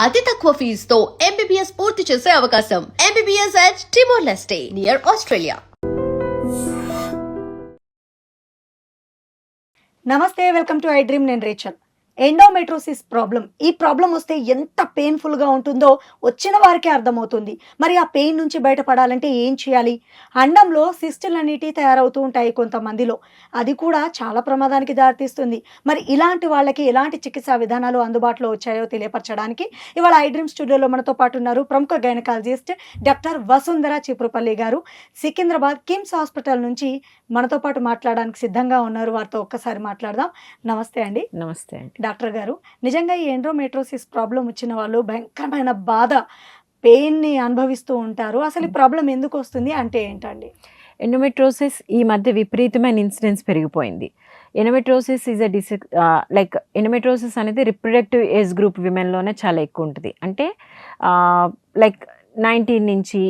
అతి తక్కువ ఫీజుతో MBBS పూర్తి చేసే అవకాశం. MBBS at Timor-Leste near Australia. నమస్తే, వెల్కమ్ టు ఐ డ్రీమ్. నేను రేచల్. ఎండోమెట్రోసిస్ ప్రాబ్లం, ఈ ప్రాబ్లం వస్తే ఎంత పెయిన్ఫుల్గా ఉంటుందో వచ్చిన వారికే అర్థమవుతుంది. మరి ఆ పెయిన్ నుంచి బయటపడాలంటే ఏం చేయాలి? అండంలో సిస్టులు అనేటివి తయారవుతూ ఉంటాయి కొంతమందిలో, అది కూడా చాలా ప్రమాదానికి దారితీస్తుంది. మరి ఇలాంటి వాళ్ళకి ఎలాంటి చికిత్సా విధానాలు అందుబాటులో వచ్చాయో తెలియపరచడానికి ఇవాళ ఐ డ్రీమ్ స్టూడియోలో మనతో పాటు ఉన్నారు ప్రముఖ గైనకాలజిస్ట్ డాక్టర్ వసుంధర చిప్రుపల్లి గారు. సికింద్రాబాద్ కిమ్స్ హాస్పిటల్ నుంచి మనతో పాటు మాట్లాడడానికి సిద్ధంగా ఉన్నారు. వారితో ఒక్కసారి మాట్లాడదాం. నమస్తే అండి. నమస్తే అండి. డాక్టర్ గారు, నిజంగా ఈ ఎండోమెట్రోసిస్ ప్రాబ్లం వచ్చిన వాళ్ళు భయంకరమైన బాధ, పెయిన్ని అనుభవిస్తూ ఉంటారు. అసలు ఈ ప్రాబ్లం ఎందుకు వస్తుంది అంటే ఏంటండి? ఎండోమెట్రోసిస్ ఈ మధ్య విపరీతమైన ఇన్సిడెన్స్ పెరిగిపోయింది. ఎండోమెట్రోసిస్ ఈజ్ ఎండోమెట్రోసిస్ అనేది రిప్రొడక్టివ్ ఏజ్ గ్రూప్ విమెన్లోనే చాలా ఎక్కువ ఉంటుంది. అంటే 19 నుంచి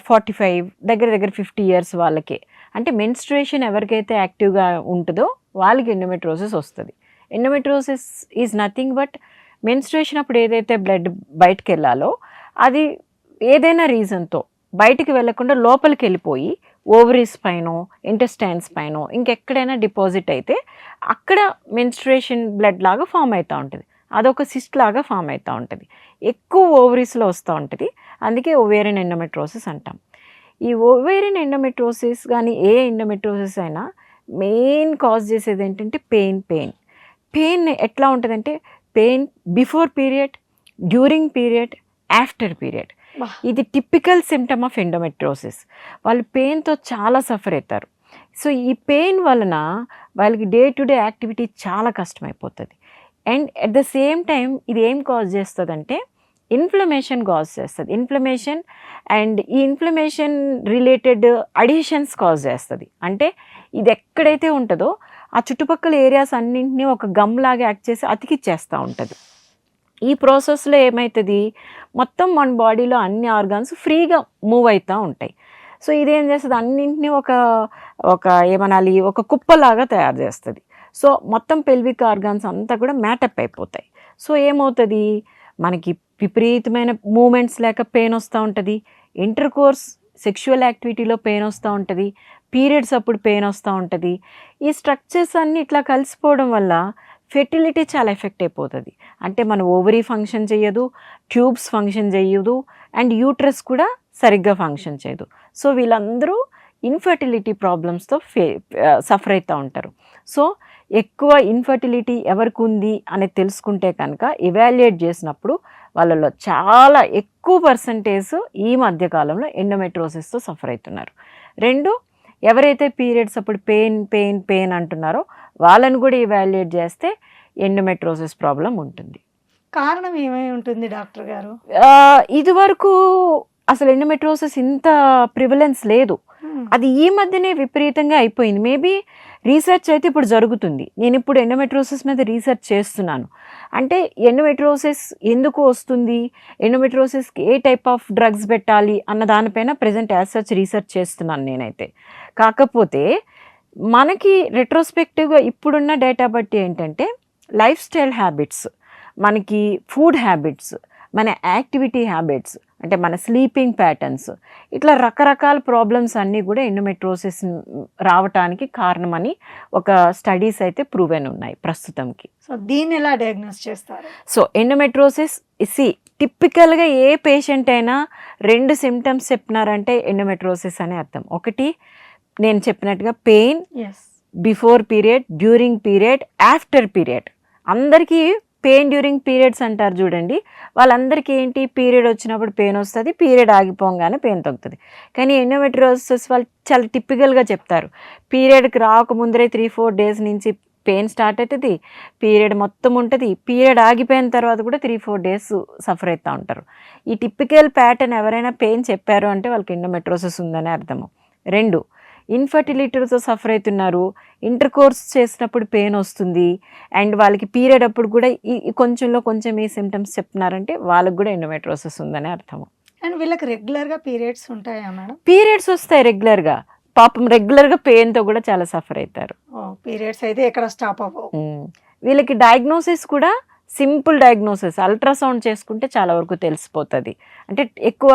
45 దగ్గర 50 ఇయర్స్ వాళ్ళకే, అంటే మెన్స్ట్రుయేషన్ ఎవరికైతే యాక్టివ్గా ఉంటుందో వాళ్ళకి ఎండోమెట్రోసిస్ వస్తుంది. Endometriosis is nothing but menstruation అప్పుడు ఏదైతే బ్లడ్ బయటకు వెళ్ళాలో అది ఏదైనా రీజన్తో బయటికి వెళ్ళకుండా లోపలికి వెళ్ళిపోయి ఓవరీస్ పైన, ఇంటెస్టైన్స్ పైన ఇంకెక్కడైనా డిపాజిట్ అయితే అక్కడ మెన్స్ట్రుయేషన్ బ్లడ్ లాగా ఫామ్ అవుతూ ఉంటుంది. అదొక సిస్ట్ లాగా ఫామ్ అవుతూ ఉంటుంది. ఎక్కువ ఓవరీస్లో వస్తూ ఉంటుంది. అందుకే ఓవేరియన్ ఎండోమెట్రోసిస్ అంటాం. ఈ ఓవేరియన్ ఎండోమెట్రోసిస్ కానీ ఏ ఎండోమెట్రోసిస్ అయినా మెయిన్ కాజ్ చేసేది ఏంటంటే పెయిన్ ఎట్లా ఉంటుందంటే pain before period, during period, after period. ఇది టిపికల్ సిమ్టమ్ ఆఫ్ ఎండోమెట్రోసిస్. వాళ్ళు పెయిన్తో చాలా సఫర్ అవుతారు. సో ఈ పెయిన్ వలన వాళ్ళకి డే టు డే యాక్టివిటీ చాలా కష్టమైపోతుంది. And at the same time ఇది ఏం కాజ్ చేస్తుందంటే ఇన్ఫ్లమేషన్ కాజ్ చేస్తుంది. ఇన్ఫ్లమేషన్ అండ్ ఈ ఇన్ఫ్లమేషన్ రిలేటెడ్ అడిషన్స్ కాజ్ చేస్తుంది. అంటే ఇది ఎక్కడైతే ఉంటుందో ఆ చుట్టుపక్కల ఏరియాస్ అన్నింటినీ ఒక గమ్ లాగా యాక్ట్ చేసి అతికిచ్చేస్తూ ఉంటుంది. ఈ ప్రాసెస్లో ఏమవుతుంది, మొత్తం మన బాడీలో అన్ని ఆర్గాన్స్ ఫ్రీగా మూవ్ అవుతూ ఉంటాయి. సో ఇదేం చేస్తుంది, అన్నింటినీ ఒక ఏమనాలి, ఒక కుప్పలాగా తయారు చేస్తుంది. సో మొత్తం పెల్విక్ ఆర్గాన్స్ అంతా కూడా మ్యాటప్ అయిపోతాయి. సో ఏమవుతుంది, మనకి విపరీతమైన మూమెంట్స్ లేక పెయిన్ వస్తూ ఉంటుంది. ఇంటర్ కోర్స్ సెక్షువల్ యాక్టివిటీలో పెయిన్ వస్తూ ఉంటుంది. పీరియడ్స్ అప్పుడు పెయిన్ వస్తూ ఉంటుంది. ఈ స్ట్రక్చర్స్ అన్నీ ఇట్లా కలిసిపోవడం వల్ల ఫెర్టిలిటీ చాలా ఎఫెక్ట్ అయిపోతుంది. అంటే మన ఓవరీ ఫంక్షన్ చేయదు, ట్యూబ్స్ ఫంక్షన్ చేయదు, అండ్ యూట్రస్ కూడా సరిగ్గా ఫంక్షన్ చేయదు. సో వీళ్ళందరూ ఇన్ఫర్టిలిటీ ప్రాబ్లమ్స్తో సఫర్ అవుతూ ఉంటారు. సో ఎక్కువ ఇన్ఫర్టిలిటీ ఎవరికి ఉంది అనేది తెలుసుకుంటే కనుక ఎవాల్యుయేట్ చేసినప్పుడు వాళ్ళలో చాలా ఎక్కువ పర్సంటేజ్ ఈ మధ్యకాలంలో ఎండోమెట్రోసిస్తో సఫర్ అవుతున్నారు. రెండు, ఎవరైతే పీరియడ్స్ అప్పుడు పెయిన్ అంటున్నారో వాళ్ళని కూడా ఎవాల్యుయేట్ చేస్తే ఎండోమెట్రోసిస్ ప్రాబ్లం ఉంటుంది. కారణం ఏమై ఉంటుంది డాక్టర్ గారు? ఇదివరకు అసలు ఎండోమెట్రోసిస్ ఇంత ప్రివలెన్స్ లేదు. అది ఈ మధ్యనే విపరీతంగా అయిపోయింది. మేబీ రీసెర్చ్ అయితే ఇప్పుడు జరుగుతుంది. నేను ఇప్పుడు ఎండోమెట్రోసిస్ మీద రీసెర్చ్ చేస్తున్నాను. అంటే ఎండోమెట్రోసిస్ ఎందుకు వస్తుంది, ఎండోమెట్రోసిస్కి ఏ టైప్ ఆఫ్ డ్రగ్స్ పెట్టాలి అన్న దానిపైన ప్రజెంట్ యాజ్ సచ్ రీసెర్చ్ చేస్తున్నాను నేనైతే. కాకపోతే మనకి రెట్రోస్పెక్టివ్గా ఇప్పుడున్న డేటా బట్టి ఏంటంటే లైఫ్ స్టైల్ హ్యాబిట్స్, మనకి ఫుడ్ హ్యాబిట్స్, మన యాక్టివిటీ హ్యాబిట్స్, అంటే మన స్లీపింగ్ ప్యాటర్న్స్, ఇట్లా రకరకాల ప్రాబ్లమ్స్ అన్నీ కూడా ఎండోమెట్రోసిస్ రావటానికి కారణమని ఒక స్టడీస్ అయితే ప్రూవెన్ ఉన్నాయి ప్రస్తుతంకి. సో దీన్ని ఎలా డయాగ్నోస్ చేస్తారు? సో ఎండోమెట్రోసిస్ టిపికల్గా ఏ పేషెంట్ అయినా 2 సిమ్టమ్స్ చెప్పినారంటే ఎండోమెట్రోసిస్ అని అర్థం. ఒకటి నేను చెప్పినట్టుగా pain before period, during period, after period. అందరికీ పెయిన్ డ్యూరింగ్ పీరియడ్స్ అంటారు చూడండి, వాళ్ళందరికీ ఏంటి, పీరియడ్ వచ్చినప్పుడు పెయిన్ వస్తుంది, పీరియడ్ ఆగిపోగానే పెయిన్ తగ్గుతుంది. కానీ ఎండోమెట్రోసిస్ వాళ్ళు చాలా టిపికల్గా చెప్తారు, పీరియడ్కి రాకముందరే 3-4 డేస్ నుంచి పెయిన్ స్టార్ట్ అవుతుంది, పీరియడ్ మొత్తం ఉంటుంది, పీరియడ్ ఆగిపోయిన తర్వాత కూడా 3-4 డేస్ సఫర్ అవుతూ ఉంటారు. ఈ టిపికల్ ప్యాటర్న్ ఎవరైనా పెయిన్ చెప్పారు అంటే వాళ్ళకి ఎండోమెట్రోసిస్ ఉందని అర్థము. 2, ఇన్ఫర్టిలిటీతో సఫర్ అవుతున్నారు, ఇంటర్ కోర్స్ చేసినప్పుడు పెయిన్ వస్తుంది, అండ్ వాళ్ళకి పీరియడ్ అప్పుడు కూడా కొంచెం ఈ సిమ్టమ్స్ చెప్తున్నారంటే వాళ్ళకి కూడా ఎండోమెట్రోసిస్ ఉందని అర్థము. అండ్ వీళ్ళకి రెగ్యులర్గా పీరియడ్స్ ఉంటాయా మేడం? పీరియడ్స్ వస్తాయి రెగ్యులర్గా, పాపం రెగ్యులర్గా పెయిన్తో కూడా చాలా సఫర్ అవుతారు. పీరియడ్స్ అయితే ఎక్కడ స్టాప్ అవ్వవు. వీళ్ళకి డయాగ్నోసిస్ కూడా సింపుల్ డయాగ్నోసిస్ అల్ట్రాసౌండ్ చేసుకుంటే చాలా వరకు తెలిసిపోతుంది. అంటే ఎక్కువ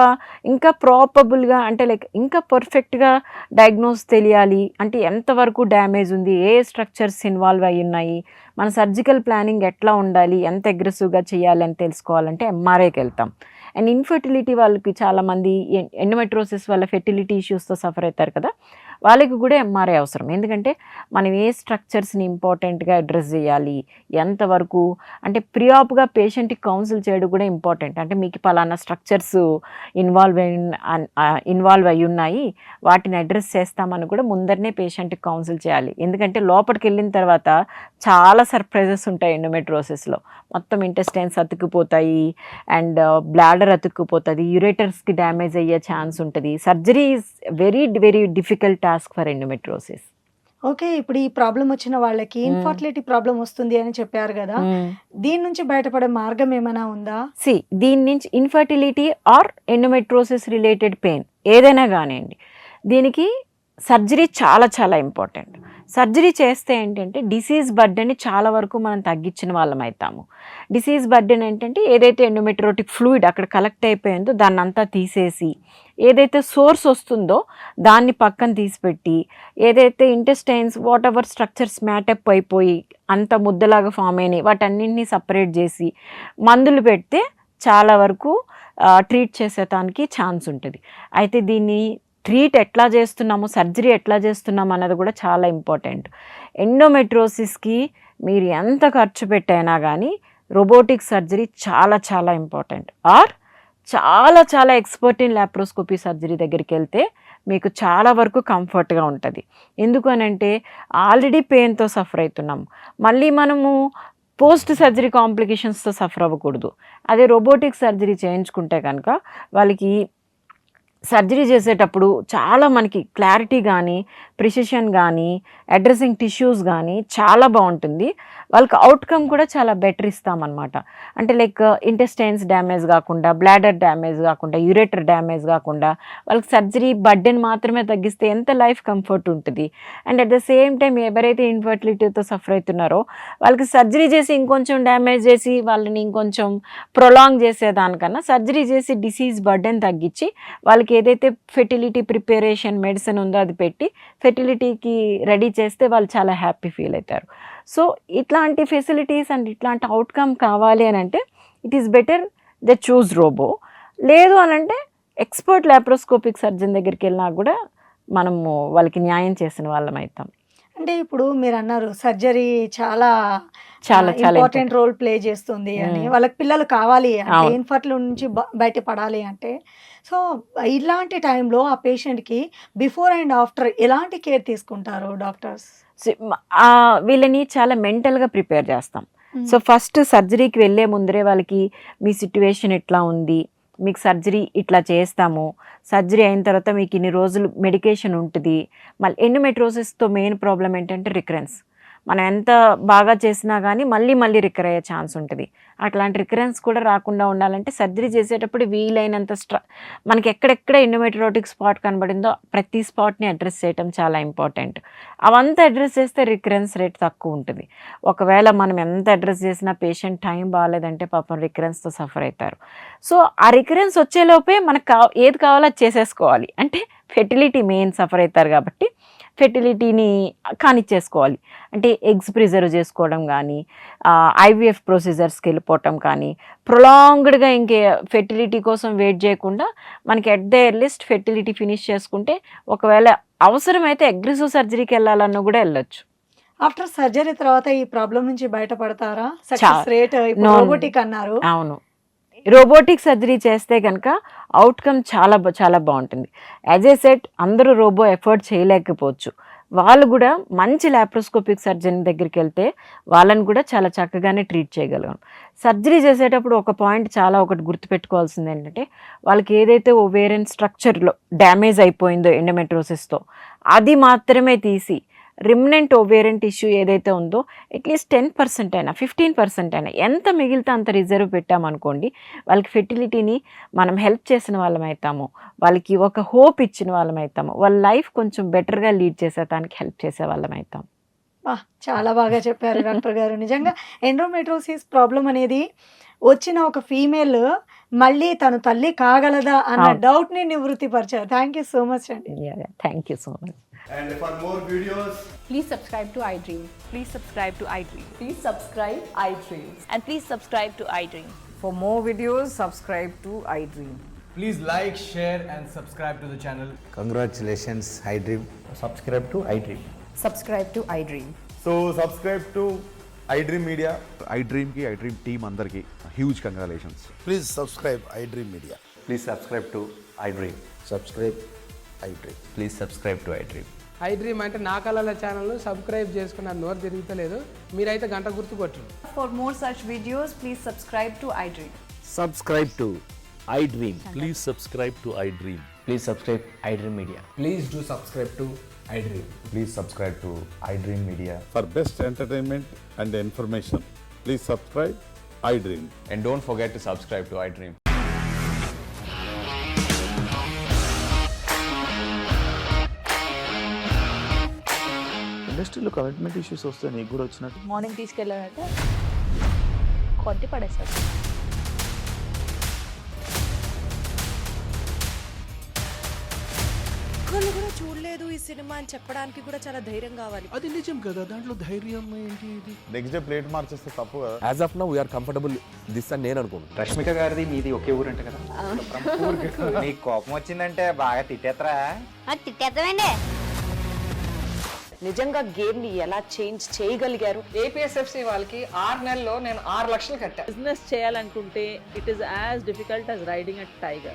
ఇంకా ప్రాపబుల్గా అంటే లైక్ ఇంకా పర్ఫెక్ట్గా డయాగ్నోస్ తెలియాలి అంటే ఎంతవరకు డ్యామేజ్ ఉంది, ఏ స్ట్రక్చర్స్ ఇన్వాల్వ్ అయ్యి ఉన్నాయి, మన సర్జికల్ ప్లానింగ్ ఎట్లా ఉండాలి, ఎంత అగ్రెసివ్గా చేయాలి అని తెలుసుకోవాలంటే ఎంఆర్ఐకి వెళ్తాం. అండ్ ఇన్ఫర్టిలిటీ వాళ్ళకి చాలామంది ఎండోమెట్రోసిస్ వల్ల ఫెర్టిలిటీ ఇష్యూస్తో సఫర్ అవుతారు కదా, వాళ్ళకి కూడా ఎంఆర్ఐ అవసరం. ఎందుకంటే మనం ఏ స్ట్రక్చర్స్ని ఇంపార్టెంట్గా అడ్రస్ చేయాలి, ఎంతవరకు అంటే ప్రియాప్గా పేషెంట్కి కౌన్సిల్ చేయడం కూడా ఇంపార్టెంట్. అంటే మీకు పలానా స్ట్రక్చర్స్ ఇన్వాల్వ్ అయ్యి ఉన్నాయి, వాటిని అడ్రస్ చేస్తామని కూడా ముందరనే పేషెంట్కి కౌన్సిల్ చేయాలి. ఎందుకంటే లోపలికి వెళ్ళిన తర్వాత చాలా సర్ప్రైజెస్ ఉంటాయి ఎండోమెట్రోసిస్లో. మొత్తం ఇంటెస్టైన్స్ అతుక్కుపోతాయి అండ్ బ్లాడర్ అతుక్కుపోతుంది, యూరేటర్స్కి డ్యామేజ్ అయ్యే ఛాన్స్ ఉంటుంది. Surgery is very very difficult task for endometriosis. Okay, ఇప్పుడు ఈ ప్రాబ్లం వచ్చిన వాళ్ళకి ఇన్ఫర్టిలిటీ ప్రాబ్లం వస్తుంది అని చెప్పారు కదా, దీని నుంచి బయటపడే మార్గం ఏమైనా ఉందా? దీని నుంచి infertility or endometriosis related pain ఏదైనా కానివ్వండి, దీనికి సర్జరీ చాలా చాలా ఇంపార్టెంట్. సర్జరీ చేస్తే ఏంటంటే డిసీజ్ బర్డెన్ని చాలా వరకు మనం తగ్గించిన వాళ్ళం అవుతాము. డిసీజ్ బర్డెన్ ఏంటంటే ఏదైతే ఎండోమెట్రోటిక్ ఫ్లూయిడ్ అక్కడ కలెక్ట్ అయిపోయిందో దాన్ని అంతా తీసేసి, ఏదైతే సోర్స్ వస్తుందో దాన్ని పక్కన తీసిపెట్టి, ఏదైతే ఇంటెస్టైన్స్ వాట్ ఎవర్ స్ట్రక్చర్స్ మ్యాటప్ అయిపోయి అంత ముద్దలాగా ఫామ్ అయినాయి వాటన్నింటినీ సపరేట్ చేసి మందులు పెడితే చాలా వరకు ట్రీట్ చేసేదానికి ఛాన్స్ ఉంటుంది. అయితే దీన్ని ట్రీట్ ఎట్లా చేస్తున్నాము, సర్జరీ ఎట్లా చేస్తున్నాము అన్నది కూడా చాలా ఇంపార్టెంట్. ఎండోమెట్రోసిస్కి మీరు ఎంత ఖర్చు పెట్టైనా కానీ రోబోటిక్ సర్జరీ చాలా చాలా ఇంపార్టెంట్. ఆర్ చాలా చాలా ఎక్స్పర్ట్ ఇన్ లాప్రోస్కోపీ సర్జరీ దగ్గరికి వెళ్తే మీకు చాలా వరకు కంఫర్ట్గా ఉంటుంది. ఎందుకు అనంటే ఆల్రెడీ పెయిన్తో సఫర్ అవుతున్నాము, మళ్ళీ మనము పోస్ట్ సర్జరీ కాంప్లికేషన్స్తో సఫర్ అవ్వకూడదు. అదే రోబోటిక్ సర్జరీ చేయించుకుంటే కనుక వాళ్ళకి సర్జరీ చేసేటప్పుడు చాలా మనకి క్లారిటీ కానీ ప్రిసిషన్ కానీ అడ్రసింగ్ టిష్యూస్ కానీ చాలా బాగుంటుంది. వాళ్ళకి అవుట్కమ్ కూడా చాలా బెటర్ ఇస్తామన్నమాట. అంటే లైక్ ఇంటెస్టైన్స్ డ్యామేజ్ కాకుండా, బ్లాడర్ డ్యామేజ్ కాకుండా, యూరేటర్ డ్యామేజ్ కాకుండా వాళ్ళకి సర్జరీ బర్డెన్ మాత్రమే తగ్గిస్తే ఎంత లైఫ్ కంఫర్ట్ ఉంటుంది. And at the same time ఎవరైతే ఇన్ఫర్టిలిటీతో సఫర్ అవుతున్నారో వాళ్ళకి సర్జరీ చేసి ఇంకొంచెం డ్యామేజ్ చేసి వాళ్ళని ఇంకొంచెం ప్రొలాంగ్ చేసేదానికన్నా సర్జరీ చేసి డిసీజ్ బర్డెన్ తగ్గించి వాళ్ళకి ఏదైతే ఫెర్టిలిటీ ప్రిపరేషన్ మెడిసిన్ ఉందో అది పెట్టి ఫెర్టిలిటీకి రెడీ చేస్తే వాళ్ళు చాలా హ్యాపీ ఫీల్ అవుతారు. సో ఇట్లాంటి ఫెసిలిటీస్ అండ్ ఇట్లాంటి అవుట్కమ్ కావాలి అని అంటే it is better they choose robo. లేదు అని అంటే ఎక్స్పర్ట్ లాప్రోస్కోపిక్ సర్జన్ దగ్గరికి వెళ్ళినా కూడా మనము వాళ్ళకి న్యాయం చేసిన వాళ్ళం అవుతాం. అంటే ఇప్పుడు మీరు అన్నారు సర్జరీ చాలా చాలా చాలా ఇంపార్టెంట్ రోల్ ప్లే చేస్తుంది అని, వాళ్ళకి పిల్లలు కావాలి అంటే ఇన్ఫర్టిలిటీ నుంచి బయటపడాలి అంటే, సో ఇలాంటి టైంలో ఆ పేషెంట్కి బిఫోర్ అండ్ ఆఫ్టర్ ఎలాంటి కేర్ తీసుకుంటారు డాక్టర్స్? వీళ్ళని చాలా మెంటల్గా ప్రిపేర్ చేస్తాం. సో ఫస్ట్ సర్జరీకి వెళ్ళే ముందరే వాళ్ళకి మీ సిట్యువేషన్ ఎట్లా ఉంది, మీకు సర్జరీ ఇట్లా చేస్తాము, సర్జరీ అయిన తర్వాత మీకు ఇన్ని రోజులు మెడికేషన్ ఉంటుంది. మళ్ళీ ఎండోమెట్రోసిస్తో మెయిన్ ప్రాబ్లం ఏంటంటే రికరెన్స్. మనం ఎంత బాగా చేసినా కానీ మళ్ళీ రికర్ అయ్యే ఛాన్స్ ఉంటుంది. అట్లాంటి రికరెన్స్ కూడా రాకుండా ఉండాలంటే సర్జరీ చేసేటప్పుడు వీలైనంత మనకి ఎక్కడెక్కడ ఎండోమెట్రోటిక్ స్పాట్ కనబడిందో ప్రతి స్పాట్ని అడ్రస్ చేయటం చాలా ఇంపార్టెంట్. అవంతా అడ్రస్ చేస్తే రికరెన్స్ రేట్ తక్కువ ఉంటుంది. ఒకవేళ మనం ఎంత అడ్రస్ చేసినా పేషెంట్ టైం బాగాలేదంటే పాపం రికరెన్స్తో సఫర్ అవుతారు. సో ఆ రికరెన్స్ వచ్చేలోపే మనకు ఏది కావాలో అది చేసేసుకోవాలి. అంటే ఫెర్టిలిటీ మెయిన్ సఫర్ అవుతారు కాబట్టి ఫెర్టిలిటీని కానిచ్చేసుకోవాలి. అంటే ఎగ్స్ ప్రిజర్వ్ చేసుకోవడం కానీ, ఐవీఎఫ్ ప్రొసీజర్స్కి వెళ్ళిపోవటం కానీ, ప్రొలాంగ్డ్గా ఇంకే ఫెర్టిలిటీ కోసం వెయిట్ చేయకుండా మనకి at the earliest fertility finish చేసుకుంటే ఒకవేళ అవసరమైతే అగ్రెసివ్ సర్జరీకి వెళ్ళాలన్నా కూడా వెళ్ళొచ్చు. ఆఫ్టర్ సర్జరీ తర్వాత ఈ ప్రాబ్లం నుంచి బయటపడతారా? సక్సెస్ రేట్ రోబోటిక్ అన్నారు. అవును, రోబోటిక్ సర్జరీ చేస్తే కనుక అవుట్కమ్ చాలా చాలా బాగుంటుంది. యాజ్ ఏ సెట్ అందరూ రోబో ఎఫర్ట్ చేయలేకపోవచ్చు. వాళ్ళు కూడా మంచి లాప్రోస్కోపిక్ సర్జన్ దగ్గరికి వెళ్తే వాళ్ళని కూడా చాలా చక్కగానే ట్రీట్ చేయగలం. సర్జరీ చేసేటప్పుడు ఒక పాయింట్ చాలా ఒకటి గుర్తుపెట్టుకోవాల్సింది ఏంటంటే వాళ్ళకి ఏదైతే ఓవేరియన్ స్ట్రక్చర్లో డ్యామేజ్ అయిపోయిందో ఎండోమెట్రోసిస్తో అది మాత్రమే తీసి రిమినెంట్ ఓవేరియన్ టిష్యూ ఏదైతే ఉందో అట్లీస్ట్ 10% అయినా 15% అయినా ఎంత మిగిలితే అంత రిజర్వ్ పెట్టామనుకోండి వాళ్ళకి ఫెర్టిలిటీని మనం హెల్ప్ చేసిన వాళ్ళం అవుతాము, వాళ్ళకి ఒక హోప్ ఇచ్చిన వాళ్ళం అవుతాము, వాళ్ళ లైఫ్ కొంచెం బెటర్గా లీడ్ చేసేదానికి హెల్ప్ చేసే వాళ్ళం అవుతాం. చాలా బాగా చెప్పారు డాక్టర్ గారు. నిజంగా ఎండోమెట్రోసిస్ ప్రాబ్లం అనేది వచ్చిన ఒక ఫీమేల్ మళ్ళీ తను తల్లి కాగలదా అన్న డౌట్ ని నివృత్తి పరిచారు. థ్యాంక్ యూ సో మచ్ అండి. Thank you so much. And for more videos, Please subscribe to iDream. Please subscribe to iDream. Please subscribe iDream. And please subscribe to iDream. For more videos, subscribe to iDream. please like, share and subscribe to the channel. Congratulations, iDream. Subscribe to iDream. Subscribe to iDream. So subscribe to iDream Media. iDream ki iDream team andarki huge congratulations. Please subscribe iDream Media. Please subscribe to iDream. Subscribe iDream. Please subscribe to iDream. iDream అంటే నా కళల channel subscribe చేసుకున్న నోరు తిరుగుతలేదు, మీరైతే గంట గుర్తు కొట్టండి. For more such videos, please subscribe to iDream. Subscribe to iDream. Please subscribe to iDream. Please subscribe iDream Media. Please do subscribe to iDream. Please subscribe to iDream Media. For best entertainment and information, please subscribe iDream. And don't forget to subscribe to iDream. ఇండస్ట్రీలో commitment issues వస్తే నీకు కూడా వచ్చినట్టు morning తీసుకెళ్ళాలంటే కొట్టి పడేస్తారు. ఒక్కళ్ళు కూడా చూడలేదు ఈ సినిమా అని చెప్పడానికి కూడా చాలా ధైర్యం కావాలి. అది నిజం కదా, దాంట్లో ధైర్యం ఏంటి ఇది? నెక్స్ట్ డే ప్లేట్ మార్చేస్తే తప్పు కదా. As of now we are comfortable this అని నేను అనుకుంటున్నాను. రష్మిక గారిది మీది ఒకే ఊరు అంట కదా. నీకు కోపం వచ్చిందంటే బాగా తిట్టేత్తరా? తిట్టేద్దామండి. నిజంగా గేమ్ ని ఎలా చేంజ్ చేయగలిగారు? ఏపీఎస్ఎఫ్సి వాళ్ళకి 6 నెలల్లో నేను 6 లక్షలు కట్టా. బిజినెస్ చేయాలనుకుంటే it is as difficult as riding a tiger.